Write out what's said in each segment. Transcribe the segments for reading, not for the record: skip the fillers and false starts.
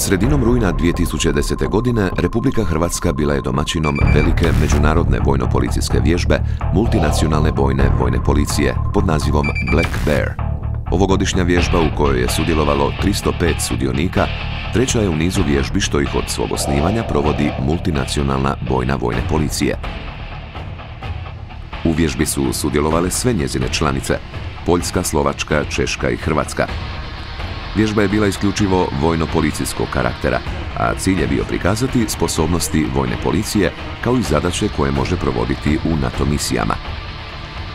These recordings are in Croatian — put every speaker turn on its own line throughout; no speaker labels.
Sredinom rujna 2010. godine Republika Hrvatska bila je domaćinom velike međunarodne vojno-policijske vježbe multinacionalne vojne policije pod nazivom Black Bear. Ovogodišnja vježba u kojoj je sudjelovalo 305 sudionika treća je u nizu vježbi što ih od svog osnivanja provodi multinacionalna vojne policije. U vježbi su sudjelovale sve njezine članice, Poljska, Slovačka, Češka i Hrvatska. Vježba je bila isključivo vojno-policijskog karaktera, a cilj je bio prikazati sposobnosti vojne policije kao i zadaće koje može provoditi u NATO misijama.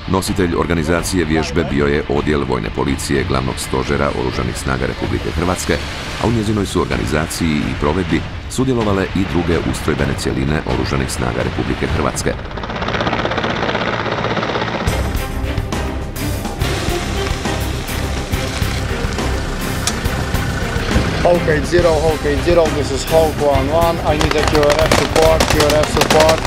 Nositelj organizacije vježbe bio je Odjel vojne policije Glavnog stožera Oružanih snaga Republike Hrvatske, a u njezinoj su organizaciji i provedbi sudjelovale i druge ustrojbene cjeline Oružanih snaga Republike Hrvatske.
Hawk 80, this is Hawk 11. I need a QRF support.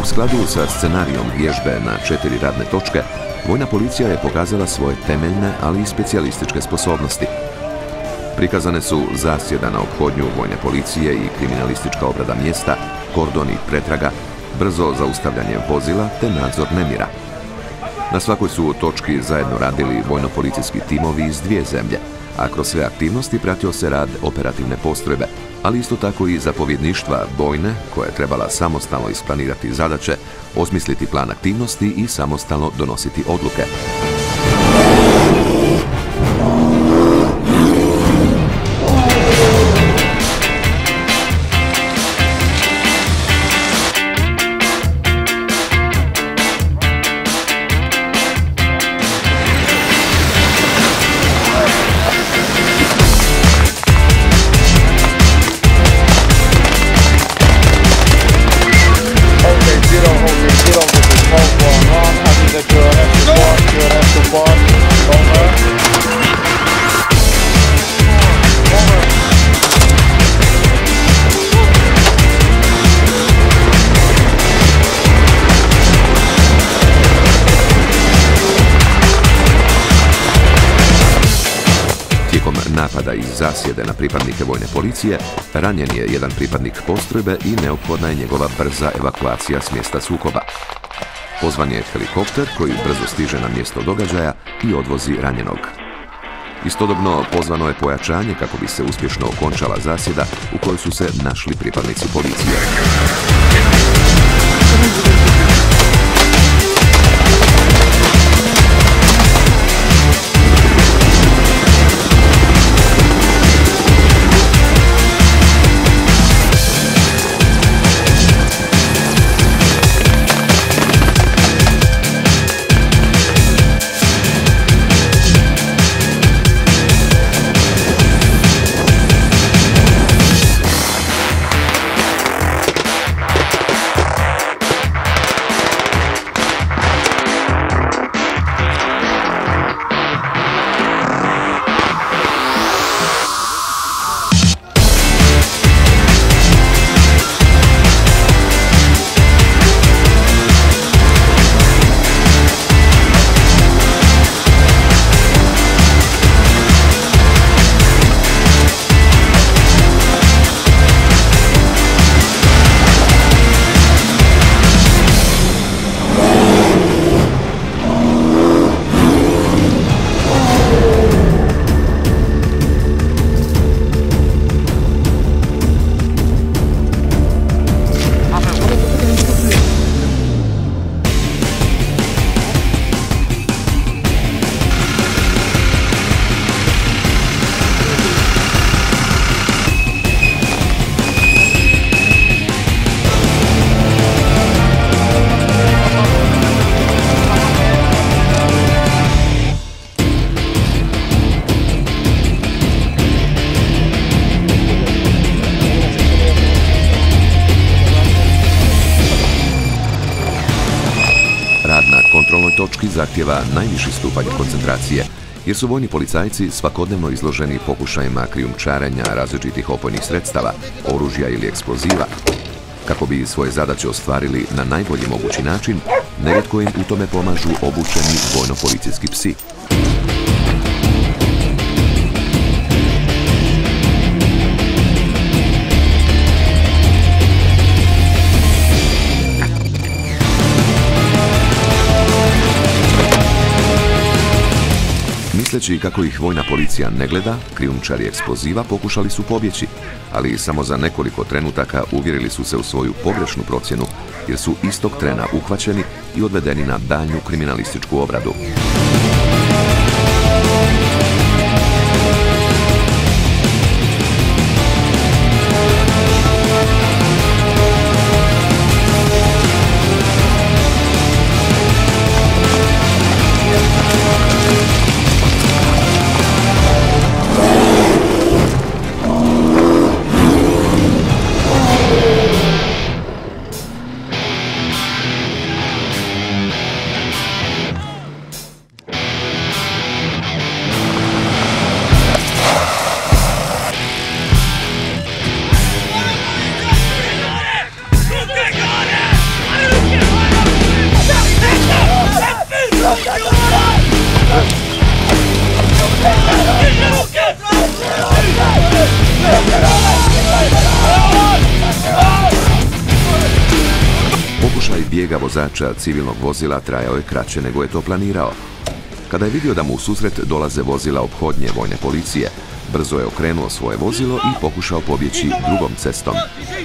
U skladu sa scenarijom vježbe na 4 radne točke, vojna policija je pokazala svoje temeljne, ali i specijalističke sposobnosti. Prikazane su zasjeda na ophodnju vojne policije i kriminalistička obrada mjesta, kordon i pretraga, brzo zaustavljanje vozila te nadzor nemira. Na svakoj su točki zajedno radili vojno-policijski timovi iz 2 zemlje, a kroz sve aktivnosti pratio se rad operativne postrojbe, ali isto tako i zapovjedništva bojne, koja je trebala samostalno isplanirati zadaće, osmisliti plan aktivnosti i samostalno donositi odluke. Tijekom napada iz zasjede na pripadnike vojne policije, ranjen je jedan pripadnik postrojbe i neophodna je njegova brza evakuacija s mjesta sukoba. Pozvan je helikopter koji brzo stiže na mjesto događaja i odvozi ranjenog. Istodobno pozvano je pojačanje kako bi se uspješno okončala zasjeda u kojoj su se našli pripadnici policije. zahtjeva najviši stupanj koncentracije, jer su vojni policajci svakodnevno izloženi pokušajima krijumčarenja različitih opojnih sredstava, oružja ili eksploziva. Kako bi svoje zadaće ostvarili na najbolji mogući način, nerijetko im u tome pomažu obučeni vojno-policijski psi. Misleći kako ih vojna policija ne gleda, krijumčari eksploziva pokušali su pobjeći, ali samo za nekoliko trenutaka uvjerili su se u svoju pogrešnu procjenu, jer su istog trena uhvaćeni i odvedeni na daljnju kriminalističku obradu. Pokušaj bijega vozača civilnog vozila trajao je kraće nego je to planirao. Kada je vidio da mu u susret dolaze vozila ophodnje vojne policije, brzo je okrenuo svoje vozilo i pokušao pobjeći drugom cestom,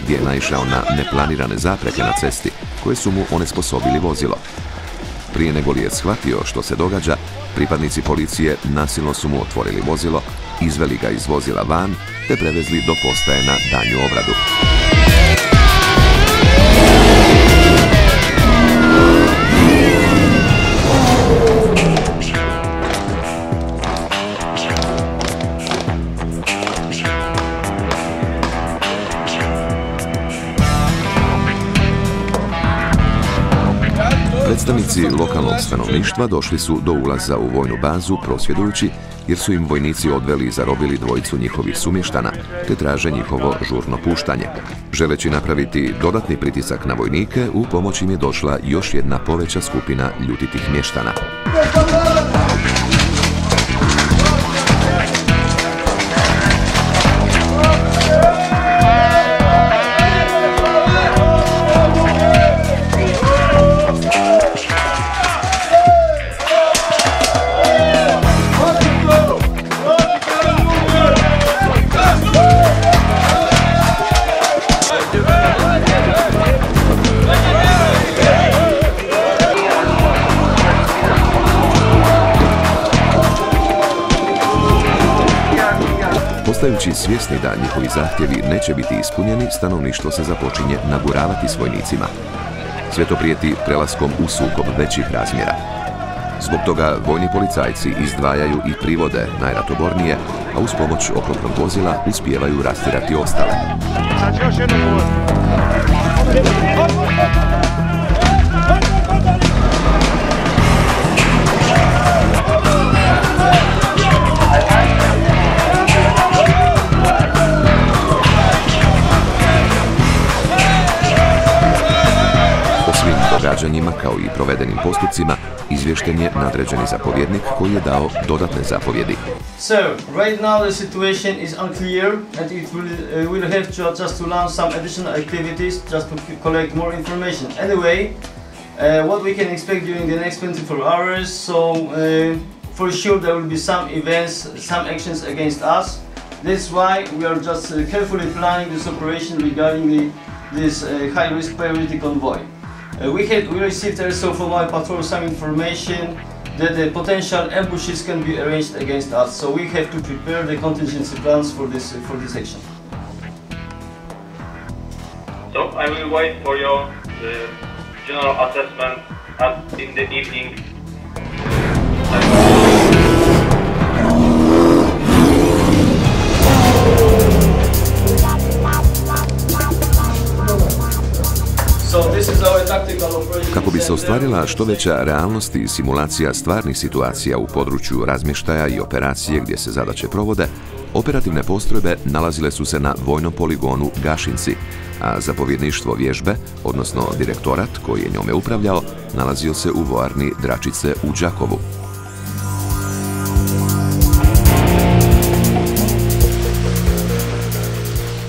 gdje je naišao na neplanirane zapreke na cesti, koje su mu onesposobili vozilo. Prije nego li je shvatio što se događa, pripadnici policije nasilno su mu otvorili vozilo, izveli ga iz vozila van te prevezli do postaje na daljnju obradu. Predstavnici lokalnog stanovništva došli su do ulaza u vojnu bazu prosvjedujući, jer su im vojnici odveli i zarobili dvojicu njihovih sumještana, te traže njihovo žurno puštanje. Želeći napraviti dodatni pritisak na vojnike, u pomoć im je došla još jedna poveća skupina ljutitih mještana. Postajući svjesni da njihovi zahtjevi neće biti ispunjeni, stanovništvo se započinje naguravati s vojnicima. Sve to prijeti prelaskom u sukob većih razmjera. Zbog toga vojni policajci izdvajaju i privode najratobornije, a uz pomoć oklopnog vozila uspijevaju rastjerati ostale. Događanjima kao i provedenim postupcima izvješten je nadređeni zapovjednik koji je dao dodatne zapovjedi.
Sir, right now the situation is unclear and it will have to just to launch some additional activities just to collect more information. Anyway, what we can expect during the next 24 hours, so for sure there will be some events, some actions against us. That's why we are just carefully planning this operation regarding this high-risk priority convoy. We received also from our patrol some information that the potential ambushes can be arranged against us, so we have to prepare the contingency plans for this action.
So I will wait for your general assessment in the evening.
Kako bi se ostvario ostvarila što veća realnost i simulacija stvarnih situacija u području razmještaja i operacije gdje se zadaće provode, operativne postrojbe nalazile su se na vojnom poligonu Gašinci, a zapovjedništvo vježbe, odnosno direktorat koji je njome upravljao, nalazio se u vojarni Dračice u Đakovu.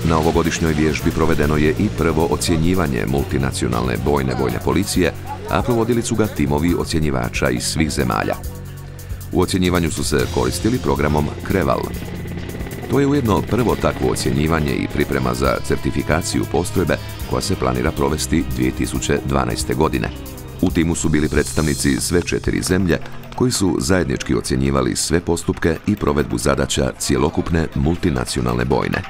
Na ovogodišnjoj vježbi provedeno je i prvo ocjenjivanje multinacionalne bojne vojne policije, a provodili su ga timovi ocjenjivača iz svih zemalja. U ocjenjivanju su se koristili programom Kreval. To je ujedno prvo takvo ocjenjivanje i priprema za certifikaciju postrojbe koja se planira provesti 2012. godine. U timu su bili predstavnici sve 4 zemlje koji su zajednički ocjenjivali sve postupke i provedbu zadaća cjelokupne multinacionalne bojne.